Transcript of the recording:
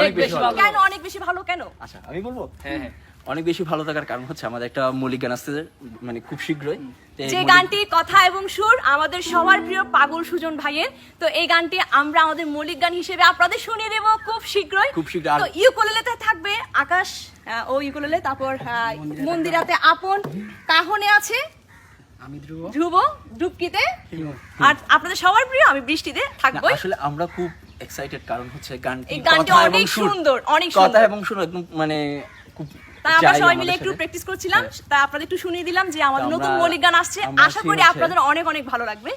অনেক বেশি ভালো। কেন অনেক বেশি ভালো কেন? আচ্ছা আমি বলবো, হ্যাঁ অনেক বেশি ভালো থাকার কারণ হচ্ছে আমাদের একটা মৌলিক গান আসছে, মানে খুব শীঘ্রই। তো এই যে মৌলিক- গানটি কথা এবং সুর আমাদের সবার প্রিয় পাগল সুজন ভাইয়ের। তো এই গানটি আমরা আমাদের মৌলিক গান হিসেবে আপনাদের শুনিয়ে দেব খুব শীঘ্রই। খুব শীঘ্রই। তো ইউকুলেলেতে থাকবে আকাশ ও ইউকুলেলে, তারপর মন্দিরাতে আপন, কাহনে আছে আমি ধ্রুব, ধ্রুব, ডুবকিতে, আর আপনাদের সবার প্রিয় আমি বৃষ্টিতে না, থাকবই। আসলে আমরা খুব এক্সাইটেড, কারণ হচ্ছে গানটি এই গানটি কথা এবং অনেক সুর, সুন্দর, অনেক কথা সুন্দর। এবং সুর একদম মানে খুব তাই আমরা যায় সবাই আমাদের মিলে একটু সাথে। প্র্যাকটিস করছিলাম, তাই আপনাদের একটু শুনিয়ে দিলাম যে আমাদের তো নতুন আমরা- মৌলিক গান আসছে। আমরা আশা আছি করি হচ্ছে- আপনাদের অনেক অনেক ভালো লাগবে।